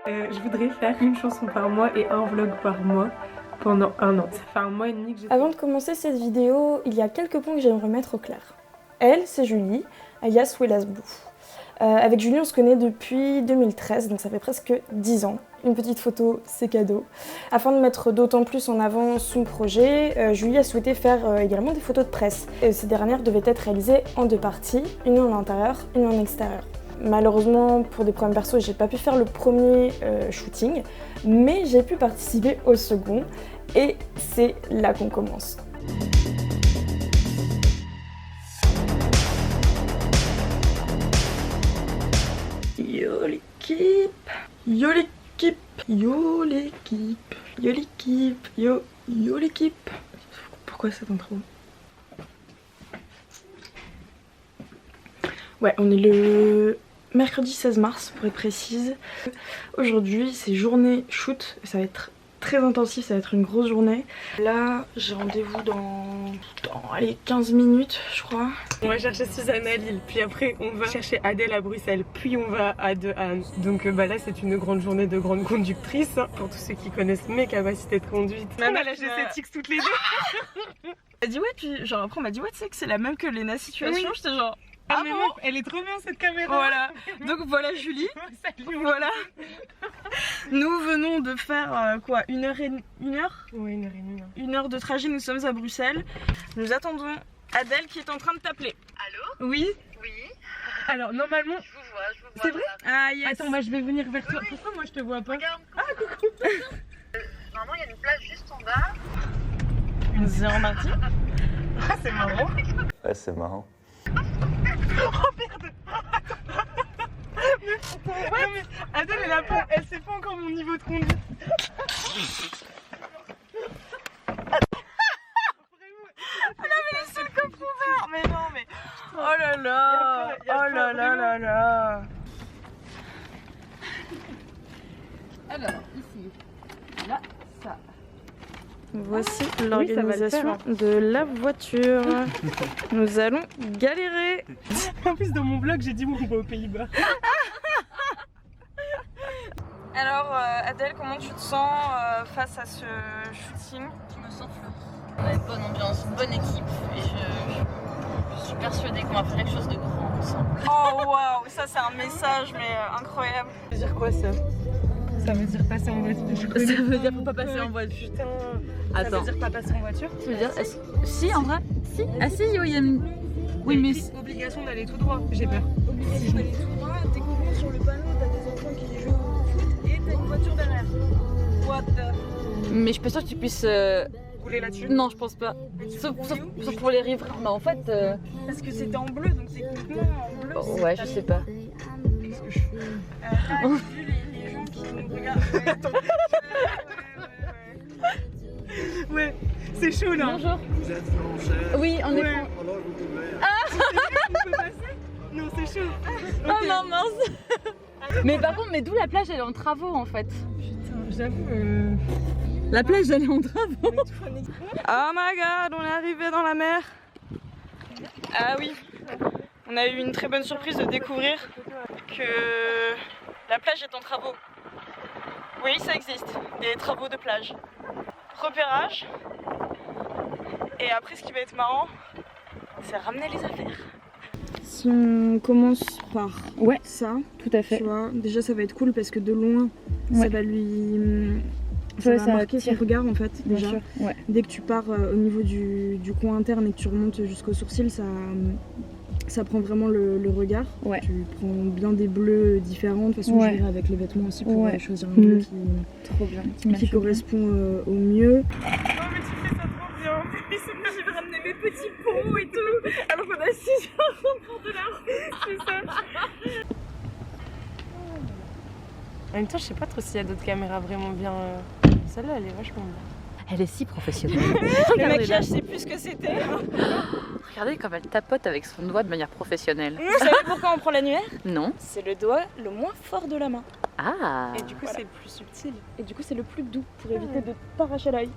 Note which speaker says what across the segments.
Speaker 1: Je voudrais faire une chanson par mois et un vlog par mois pendant 1 an. Ça fait 1 mois et demi que j'ai...
Speaker 2: Avant de commencer cette vidéo, il y a quelques points que j'aimerais mettre au clair. Elle, c'est Julie, alias Willas Blue. Avec Julie, on se connaît depuis 2013, donc ça fait presque 10 ans. Une petite photo, c'est cadeau. Afin de mettre d'autant plus en avant son projet, Julie a souhaité faire également des photos de presse. Et ces dernières devaient être réalisées en 2 parties, une en intérieur, une en extérieur. Malheureusement, pour des problèmes perso, j'ai pas pu faire le premier shooting, mais j'ai pu participer au second, et c'est là qu'on commence.
Speaker 1: Yo l'équipe, yo l'équipe, yo l'équipe, yo l'équipe, yo l'équipe. Pourquoi cette intro? Ouais, on est le mercredi 16 mars pour être précise. Aujourd'hui c'est journée shoot, ça va être très intensif, ça va être une grosse journée. Là j'ai rendez-vous dans allez, 15 minutes je crois. On va chercher Suzanne à Lille, puis après on va chercher Adèle à Bruxelles, puis on va à De Haene. Donc là c'est une grande journée de grande conductrice, hein, pour tous ceux qui connaissent mes capacités de conduite. Maman la GC6 toutes les deux.
Speaker 3: Elle dit ouais, puis genre après on m'a dit ouais tu sais que c'est la même que Lena Situation, j'étais genre...
Speaker 1: Ah mais bon, elle est trop bien cette caméra.
Speaker 3: Voilà, donc voilà Julie.
Speaker 1: Salut.
Speaker 3: Voilà. Nous venons de faire quoi, une heure
Speaker 1: Ouais, 1h30.
Speaker 3: une heure de trajet, nous sommes à Bruxelles. Nous attendons Adèle qui est en train de t'appeler.
Speaker 4: Allô?
Speaker 3: Oui.
Speaker 4: Oui.
Speaker 1: Alors normalement,
Speaker 4: Je vous vois.
Speaker 1: c'est vrai?
Speaker 3: Ah yes.
Speaker 1: Attends, bah je vais venir vers toi. Pourquoi moi je te vois pas?
Speaker 4: Regarde. Ah, coucou. Normalement, il y a une place juste en bas.
Speaker 3: Une zéro partie.
Speaker 1: Ah c'est marrant.
Speaker 5: Ouais, c'est marrant.
Speaker 1: Oh merde. Ouais mais Adèle elle sait pas encore mon niveau de conduite.
Speaker 3: C'est le coffre ouvert. Mais non mais... Oh là là.
Speaker 1: Y a pas,
Speaker 3: Oh là là là là.
Speaker 6: Alors, ici, là, ça.
Speaker 2: Voici
Speaker 1: ça va le
Speaker 2: l'organisation
Speaker 1: faire.
Speaker 2: de la voiture. Nous allons galérer.
Speaker 1: En plus dans mon vlog j'ai dit on va aux Pays-Bas.
Speaker 3: Alors Adèle, comment tu te sens face à ce shooting?
Speaker 4: Je me sens flotte. On a une bonne ambiance, une bonne équipe. Et je suis persuadée qu'on va faire quelque chose de grand ensemble.
Speaker 3: Oh waouh, ça c'est un message mais incroyable.
Speaker 1: Ça veut dire quoi ça? Ça veut dire passer en voiture.
Speaker 6: Ça veut dire faut pas passer en voiture.
Speaker 1: Putain. Ça
Speaker 6: Attends.
Speaker 1: veut dire pas passer en voiture?
Speaker 6: Ça veut dire. Si, en vrai. Si. Ah, si, oui, il y a une. Oui, mais.
Speaker 1: Obligation d'aller tout droit. J'ai peur.
Speaker 3: Obligation d'aller tout droit, découvrons sur le panneau, t'as des enfants qui jouent au foot et t'as une voiture derrière. What the...
Speaker 6: Mais je suis pas sûre que tu puisses.
Speaker 1: Rouler là-dessus?
Speaker 6: Non, je pense pas. Sauf pour les riverains. Mais en fait.
Speaker 3: Parce que c'était en bleu, donc techniquement en bleu.
Speaker 6: Oh, ouais, je sais pas.
Speaker 1: Qu'est-ce que je fais?
Speaker 3: T'as vu les gens qui nous regardent? Attends.
Speaker 1: Ouais, c'est chaud là.
Speaker 6: Bonjour. Oui, on est.
Speaker 1: Ouais. On peut passer? Non, c'est chaud.
Speaker 6: Oh non, mince. Mais par contre, mais d'où la plage elle est en travaux en fait.
Speaker 1: Putain, j'avoue.
Speaker 6: La plage elle est en travaux.
Speaker 3: Oh my god, on est arrivé dans la mer. Ah oui, on a eu une très bonne surprise de découvrir que la plage est en travaux. Oui, ça existe, des travaux de plage. Repérage. Et après, ce qui va être marrant, c'est ramener les affaires.
Speaker 2: Si on commence par
Speaker 6: Ouais,
Speaker 2: ça,
Speaker 6: tout à fait.
Speaker 2: tu vois, déjà ça va être cool parce que de loin, ça
Speaker 6: Ouais.
Speaker 2: va lui...
Speaker 6: Ouais,
Speaker 2: ça
Speaker 6: ça
Speaker 2: va marquer son
Speaker 6: attire.
Speaker 2: regard en fait,
Speaker 6: Bien
Speaker 2: déjà.
Speaker 6: sûr. Ouais.
Speaker 2: Dès que tu pars au niveau du coin interne et que tu remontes jusqu'au sourcil, ça prend vraiment le regard.
Speaker 6: Ouais.
Speaker 2: Tu prends bien des bleus différents. De toute façon,
Speaker 6: Ouais.
Speaker 2: je verrai avec les vêtements aussi pour
Speaker 6: Ouais.
Speaker 2: choisir un bleu
Speaker 6: Trop bien.
Speaker 2: qui correspond au mieux.
Speaker 3: Oh mais tu fais ça trop bien. Je vais ramener mes petits pots et tout. Alors qu'on a 6 heures au bord de la route, c'est ça.
Speaker 1: En même temps, je sais pas trop s'il y a d'autres caméras vraiment bien. Celle-là, elle est vachement bien.
Speaker 6: Elle est si professionnelle.
Speaker 3: Le maquillage, c'est plus ce que c'était.
Speaker 6: Regardez comme elle tapote avec son doigt de manière professionnelle.
Speaker 3: Vous savez pourquoi on prend l'annuaire?
Speaker 6: Non.
Speaker 3: C'est le doigt le moins fort de la main.
Speaker 6: Ah.
Speaker 1: Et du coup, c'est plus subtil.
Speaker 2: Et du coup, c'est le plus doux pour éviter de t'arracher l'œil.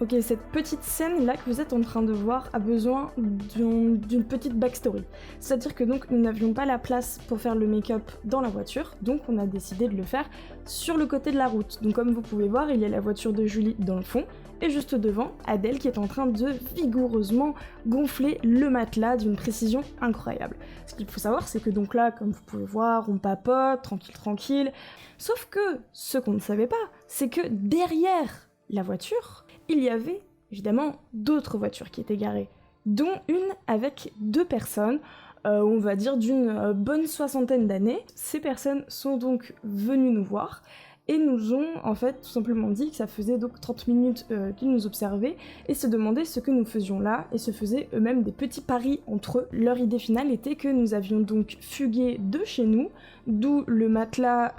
Speaker 2: Ok, cette petite scène là que vous êtes en train de voir a besoin d'une petite backstory. C'est-à-dire que donc nous n'avions pas la place pour faire le make-up dans la voiture, donc on a décidé de le faire sur le côté de la route. Donc comme vous pouvez voir, il y a la voiture de Julie dans le fond, et juste devant, Adèle qui est en train de vigoureusement gonfler le matelas d'une précision incroyable. Ce qu'il faut savoir, c'est que donc là, comme vous pouvez voir, on papote, tranquille. Sauf que, ce qu'on ne savait pas, c'est que derrière la voiture, il y avait évidemment d'autres voitures qui étaient garées, dont une avec 2 personnes, on va dire d'une bonne 60aine d'années. Ces personnes sont donc venues nous voir et nous ont en fait tout simplement dit que ça faisait donc 30 minutes qu'ils nous observaient et se demandaient ce que nous faisions là et se faisaient eux-mêmes des petits paris entre eux. Leur idée finale était que nous avions donc fugué de chez nous, d'où le matelas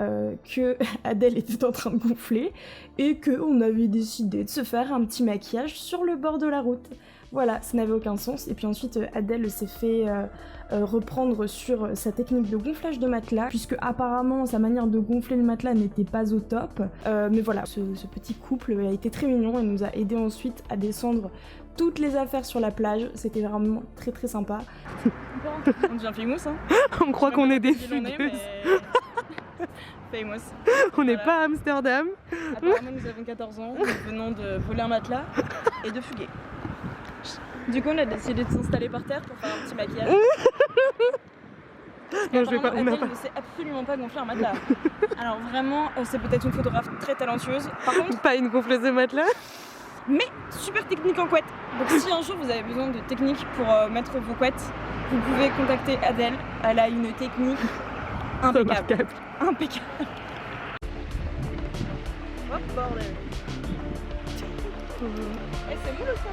Speaker 2: que Adèle était en train de gonfler et qu'on avait décidé de se faire un petit maquillage sur le bord de la route. Voilà, ça n'avait aucun sens. Et puis ensuite, Adèle s'est fait reprendre sur sa technique de gonflage de matelas, puisque apparemment sa manière de gonfler le matelas n'était pas au top. Mais voilà, ce petit couple a été très mignon et nous a aidé ensuite à descendre toutes les affaires sur la plage. C'était vraiment très très sympa.
Speaker 3: On devient famous, hein.
Speaker 5: On croit qu'on est des fugueuses.
Speaker 3: Famous.
Speaker 5: On n'est pas à Amsterdam.
Speaker 3: Apparemment, nous avons 14 ans, nous venons de voler un matelas et de fuguer. Du coup, on a décidé de s'installer par terre pour faire un petit maquillage.
Speaker 5: Non, je vais pas. On n'a
Speaker 3: Adèle
Speaker 5: pas.
Speaker 3: ne sait absolument pas gonfler un matelas. Alors vraiment, c'est peut-être une photographe très talentueuse. Par contre,
Speaker 5: Pas une gonfleuse de matelas.
Speaker 3: mais super technique en couette. Donc si un jour vous avez besoin de technique pour mettre vos couettes, vous pouvez contacter Adèle. Elle a une technique impeccable.
Speaker 5: Remarquable.
Speaker 3: Impeccable. Hop, bordel. Eh, c'est moule ça.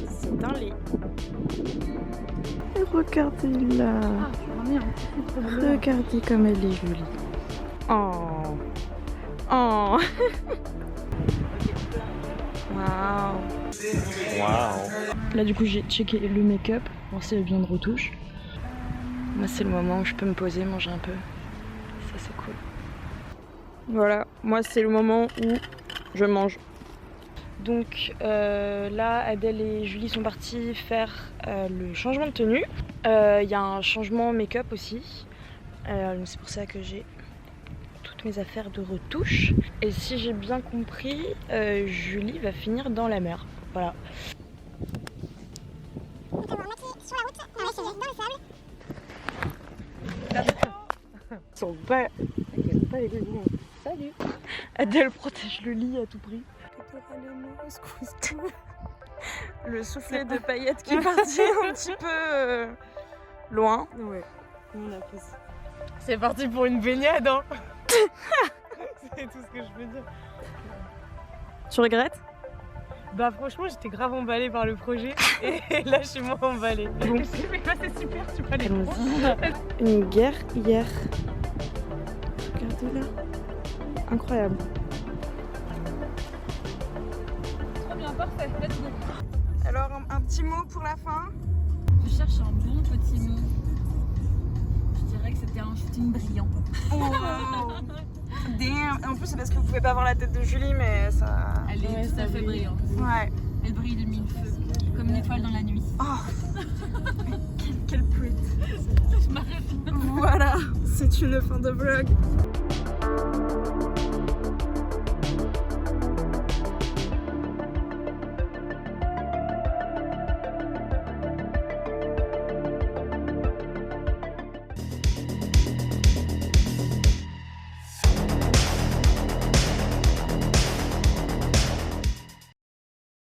Speaker 3: C'est un lit.
Speaker 1: Et regardez-la. Regardez comme elle est jolie.
Speaker 3: Oh. Oh. Waouh. Là du coup j'ai checké le make-up, voir s'il y a bien de retouche. Moi c'est le moment où je peux me poser, manger un peu. Ça c'est cool. Voilà, moi c'est le moment où je mange. Donc là Adèle et Julie sont parties faire le changement de tenue. Il y a un changement make-up aussi. C'est pour ça que j'ai toutes mes affaires de retouche. Et si j'ai bien compris, Julie va finir dans la mer. Voilà.
Speaker 5: Ils sont pas. T'inquiète pas, les gars.
Speaker 3: Salut. Adèle protège le lit à tout prix. Le soufflet de paillettes qui est parti un petit peu loin.
Speaker 5: Ouais. On a fait ça. C'est parti pour une baignade, hein. C'est tout ce que je peux dire.
Speaker 3: Tu regrettes?
Speaker 5: Bah franchement j'étais grave emballée par le projet et là chez moi emballée.
Speaker 3: Bon.
Speaker 5: Mais c'est super, je suis pas allée loin.
Speaker 1: Une guerre hier. Regardez-la. Incroyable.
Speaker 6: Trop bien, parfait, let's go.
Speaker 3: Alors un petit mot pour la fin.
Speaker 6: Je cherche un bon petit mot. Je dirais que c'était un shooting brillant.
Speaker 3: Oh. Damn. En plus c'est parce que vous pouvez pas voir la tête de Julie mais ça...
Speaker 6: Elle est tout à fait brillante.
Speaker 3: Ouais.
Speaker 6: Elle brille de mille feux, comme une étoile dans la nuit.
Speaker 3: Oh. Quel pretty.
Speaker 6: Je m'arrête.
Speaker 3: Voilà, c'est une fin de vlog.